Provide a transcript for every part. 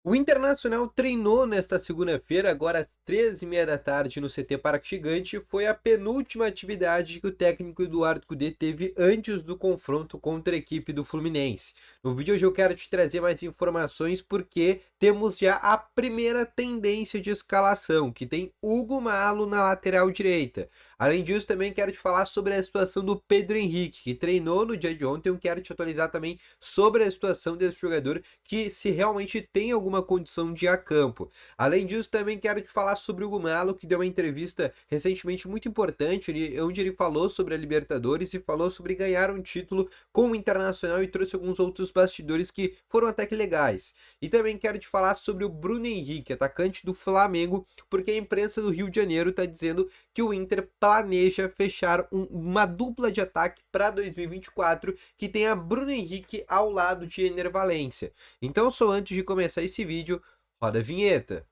O Internacional treinou nesta segunda-feira, agora às 13h30 da tarde, no CT Parque Gigante. Foi a penúltima atividade que o técnico Eduardo Cudê teve antes do confronto contra a equipe do Fluminense. No vídeo hoje eu quero te trazer mais informações porque temos já a primeira tendência de escalação, que tem Hugo Malo na lateral direita. Além disso, também quero te falar sobre a situação do Pedro Henrique, que treinou no dia de ontem. Eu quero te atualizar também sobre a situação desse jogador, que se realmente tem alguma condição de ir a campo. Além disso, também quero te falar sobre o Hugo Malo, que deu uma entrevista recentemente muito importante, onde ele falou sobre a Libertadores e falou sobre ganhar um título com o Internacional e trouxe alguns outros bastidores que foram até que legais. E também quero te falar sobre o Bruno Henrique, atacante do Flamengo, porque a imprensa do Rio de Janeiro está dizendo que o Inter planeja fechar uma dupla de ataque para 2024 que tenha Bruno Henrique ao lado de Ener Valencia. Então, só antes de começar esse vídeo, roda a vinheta.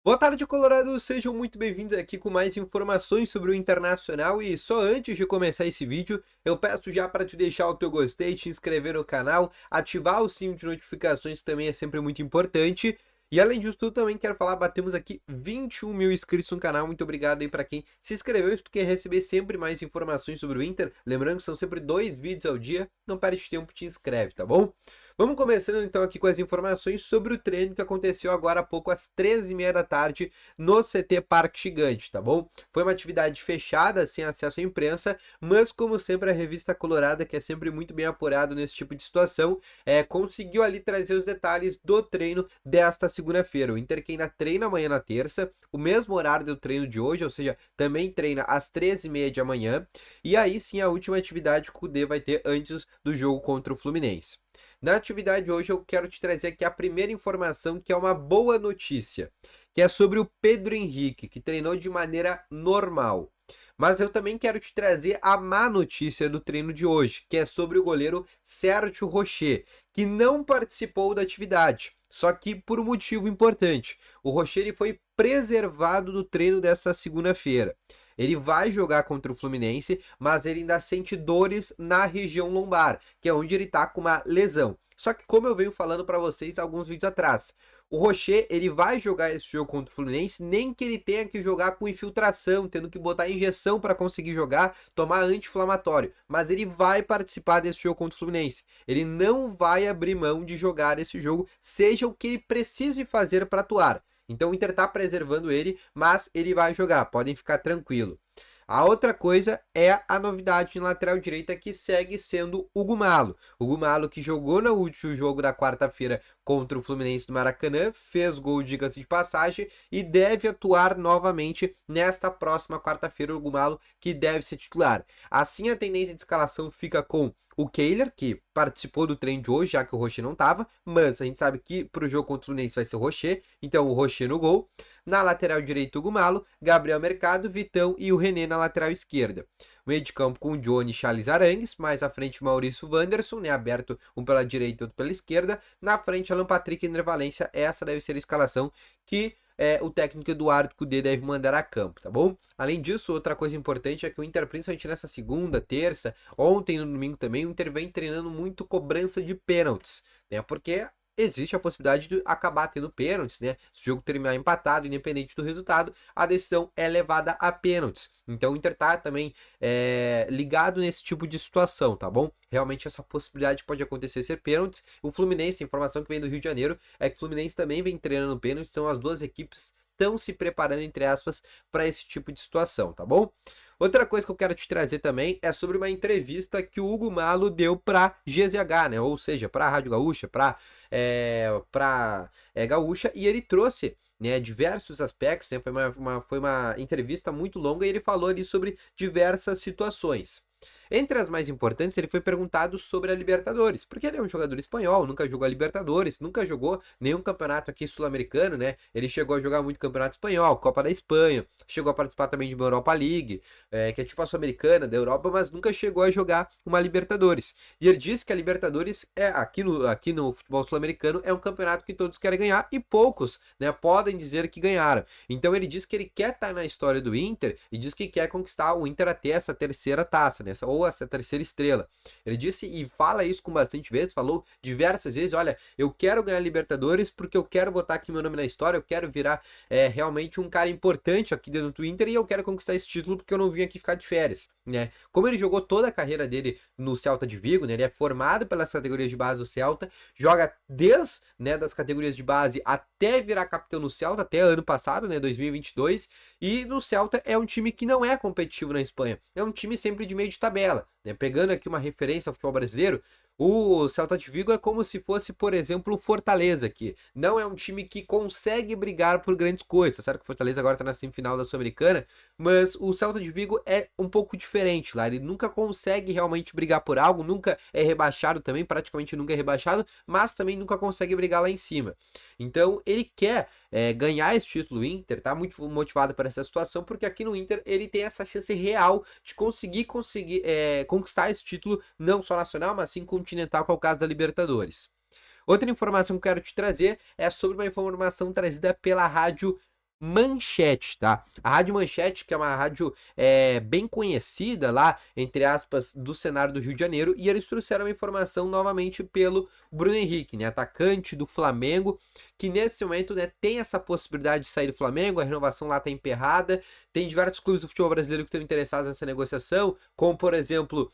Boa tarde, Colorado! Sejam muito bem-vindos aqui com mais informações sobre o Internacional. E só antes de começar esse vídeo, eu peço já para te deixar o teu gostei, te inscrever no canal, ativar o sininho de notificações, que também é sempre muito importante. E além disso tudo, também quero falar, batemos aqui 21 mil inscritos no canal. Muito obrigado aí para quem se inscreveu. Se tu quer receber sempre mais informações sobre o Inter, lembrando que são sempre 2 vídeos ao dia, não perde tempo, te inscreve, tá bom? Vamos começando então aqui com as informações sobre o treino que aconteceu agora há pouco, às 13h30 da tarde, no CT Parque Gigante, tá bom? Foi uma atividade fechada, sem acesso à imprensa, mas como sempre a revista Colorada, que é sempre muito bem apurado nesse tipo de situação, conseguiu ali trazer os detalhes do treino desta segunda-feira. O Inter que ainda treina amanhã na terça, o mesmo horário do treino de hoje, ou seja, também treina às 13h30 de amanhã, e aí sim a última atividade que o Cudê vai ter antes do jogo contra o Fluminense. Na atividade de hoje eu quero te trazer aqui a primeira informação, que é uma boa notícia, que é sobre o Pedro Henrique, que treinou de maneira normal. Mas eu também quero te trazer a má notícia do treino de hoje, que é sobre o goleiro Sérgio Rocher, que não participou da atividade, só que por um motivo importante. O Rocher ele foi preservado do treino desta segunda-feira. Ele vai jogar contra o Fluminense, mas ele ainda sente dores na região lombar, que é onde ele tá com uma lesão. Só que como eu venho falando para vocês alguns vídeos atrás, o Rocher, ele vai jogar esse jogo contra o Fluminense, nem que ele tenha que jogar com infiltração, tendo que botar injeção para conseguir jogar, tomar anti-inflamatório, mas ele vai participar desse jogo contra o Fluminense. Ele não vai abrir mão de jogar esse jogo, seja o que ele precise fazer para atuar. Então o Inter tá preservando ele, mas ele vai jogar, podem ficar tranquilo. A outra coisa é a novidade na lateral direita, que segue sendo o Hugo Malo. O Hugo Malo, que jogou no último jogo da quarta-feira contra o Fluminense do Maracanã, fez gol, diga-se de passagem, e deve atuar novamente nesta próxima quarta-feira. O Hugo Malo, que deve ser titular. Assim, a tendência de escalação fica com o Kehler, que participou do treino de hoje, já que o Rocher não estava, mas a gente sabe que para o jogo contra o Fluminense vai ser o Rocher, então o Rocher no gol. Na lateral direita, o Hugo Malo, Gabriel Mercado, Vitão e o René na lateral esquerda. Meio de campo com o Johnny e Charles Arangues, mais à frente o Maurício Wanderson, né, aberto um pela direita e outro pela esquerda. Na frente, Alan Patrick e Ener Valencia. Essa deve ser a escalação que o técnico Eduardo Cudê deve mandar a campo, tá bom? Além disso, outra coisa importante é que o Inter, principalmente nessa segunda, terça, ontem no domingo também, o Inter vem treinando muito cobrança de pênaltis, né? Porque existe a possibilidade de acabar tendo pênaltis, né? Se o jogo terminar empatado, independente do resultado, a decisão é levada a pênaltis. Então o Inter tá também ligado nesse tipo de situação, tá bom? Realmente essa possibilidade pode acontecer ser pênaltis. O Fluminense, a informação que vem do Rio de Janeiro é que o Fluminense também vem treinando pênaltis, então as duas equipes estão se preparando, entre aspas, para esse tipo de situação, tá bom? Outra coisa que eu quero te trazer também é sobre uma entrevista que o Hugo Malo deu para GZH, né? Ou seja, para a Rádio Gaúcha, para Gaúcha, e ele trouxe, né, diversos aspectos, né? Foi uma entrevista muito longa e ele falou ali sobre diversas situações. Entre as mais importantes, ele foi perguntado sobre a Libertadores, porque ele é um jogador espanhol, nunca jogou a Libertadores, nunca jogou nenhum campeonato aqui sul-americano, né? Ele chegou a jogar muito campeonato espanhol, Copa da Espanha, chegou a participar também de uma Europa League, que é tipo a Sul-Americana da Europa, mas nunca chegou a jogar uma Libertadores. E ele disse que a Libertadores aqui no futebol sul-americano é um campeonato que todos querem ganhar e poucos, né, podem dizer que ganharam. Então ele diz que ele quer estar na história do Inter e diz que quer conquistar o Inter até essa terceira taça, né, ou essa terceira estrela. Ele disse e fala isso com bastante vezes, falou diversas vezes, olha, eu quero ganhar Libertadores porque eu quero botar aqui meu nome na história, eu quero virar realmente um cara importante aqui dentro do Inter e eu quero conquistar esse título porque eu não vim aqui ficar de férias, né? Como ele jogou toda a carreira dele no Celta de Vigo, né? Ele é formado pelas categorias de base do Celta, joga desde, né, das categorias de base até virar capitão no Celta, até ano passado, né, 2022, e no Celta é um time que não é competitivo na Espanha, é um time sempre de meio de tabela, né? Pegando aqui uma referência ao futebol brasileiro, o Celta de Vigo é como se fosse, por exemplo, o Fortaleza aqui. Não é um time que consegue brigar por grandes coisas, certo? Que o Fortaleza agora tá na semifinal da Sul-Americana, mas o Celta de Vigo é um pouco diferente lá. Ele nunca consegue realmente brigar por algo, nunca é rebaixado também, praticamente nunca é rebaixado, mas também nunca consegue brigar lá em cima. Então ele quer ganhar esse título Inter, tá muito motivado por essa situação, porque aqui no Inter ele tem essa chance real de conseguir conquistar esse título, não só nacional, mas sim continental, que é o caso da Libertadores. Outra informação que eu quero te trazer é sobre uma informação trazida pela rádio Manchete, tá? A Rádio Manchete, que é uma rádio bem conhecida lá, entre aspas, do cenário do Rio de Janeiro, e eles trouxeram uma informação novamente pelo Bruno Henrique, né? Atacante do Flamengo, que nesse momento, né, tem essa possibilidade de sair do Flamengo, a renovação lá tá emperrada, tem diversos clubes do futebol brasileiro que estão interessados nessa negociação, como por exemplo,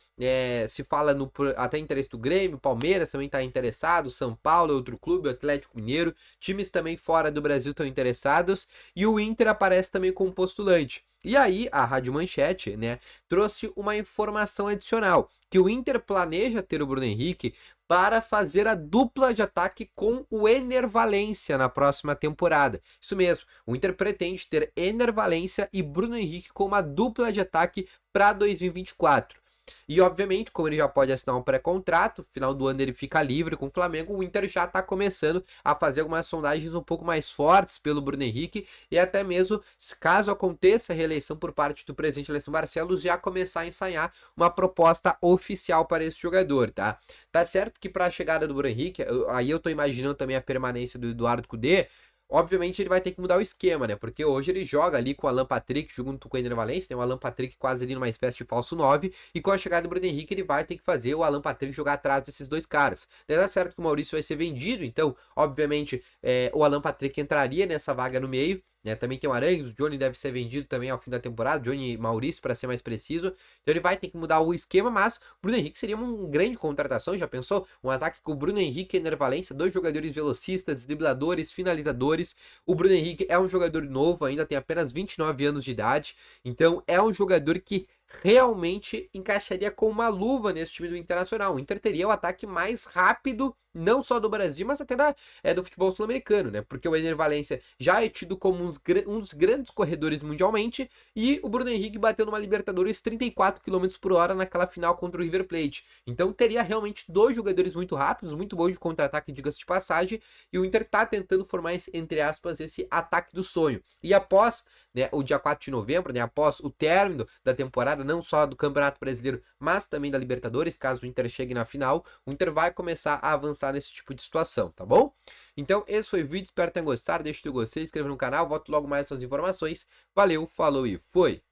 se fala até interesse do Grêmio, Palmeiras também está interessado, São Paulo é outro clube, o Atlético Mineiro, times também fora do Brasil estão interessados, e o Inter aparece também como postulante. E aí, a Rádio Manchete, né, trouxe uma informação adicional, que o Inter planeja ter o Bruno Henrique para fazer a dupla de ataque com o Ener Valencia na próxima temporada. Isso mesmo, o Inter pretende ter Ener Valencia e Bruno Henrique com uma dupla de ataque para 2024. E obviamente, como ele já pode assinar um pré-contrato, final do ano ele fica livre com o Flamengo, o Inter já está começando a fazer algumas sondagens um pouco mais fortes pelo Bruno Henrique e até mesmo, caso aconteça a reeleição por parte do presidente Alessandro Barcelos, já começar a ensaiar uma proposta oficial para esse jogador, tá? Tá certo que para a chegada do Bruno Henrique, aí eu tô imaginando também a permanência do Eduardo Cudê. Obviamente ele vai ter que mudar o esquema, né? Porque hoje ele joga ali com o Alan Patrick junto com o Ener Valencia, né? O Alan Patrick quase ali numa espécie de falso 9. E com a chegada do Bruno Henrique ele vai ter que fazer o Alan Patrick jogar atrás desses dois caras. Tá certo que o Maurício vai ser vendido, então obviamente o Alan Patrick entraria nessa vaga no meio. Né? Também tem o Arangues, o Johnny deve ser vendido também ao fim da temporada, Johnny e Maurício para ser mais preciso. Então ele vai ter que mudar o esquema, mas o Bruno Henrique seria uma grande contratação, já pensou? Um ataque com o Bruno Henrique e Ener Valencia, dois jogadores velocistas, dribladores, finalizadores. O Bruno Henrique é um jogador novo, ainda tem apenas 29 anos de idade, então é um jogador que realmente encaixaria com uma luva nesse time do Internacional. O Inter teria o ataque mais rápido, não só do Brasil, mas até do futebol sul-americano, né? Porque o Ener Valencia já é tido como um dos grandes corredores mundialmente e o Bruno Henrique bateu numa Libertadores 34 km por hora naquela final contra o River Plate. Então teria realmente dois jogadores muito rápidos, muito bons de contra-ataque, diga-se de passagem, e o Inter tá tentando formar, entre aspas, esse ataque do sonho. E após, né, o dia 4 de novembro, né, após o término da temporada, não só do Campeonato Brasileiro, mas também da Libertadores, caso o Inter chegue na final, o Inter vai começar a avançar nesse tipo de situação, tá bom? Então, esse foi o vídeo, espero que tenham gostado, deixa o teu gostei, se inscreva no canal, volto logo mais com as informações. Valeu, falou e foi!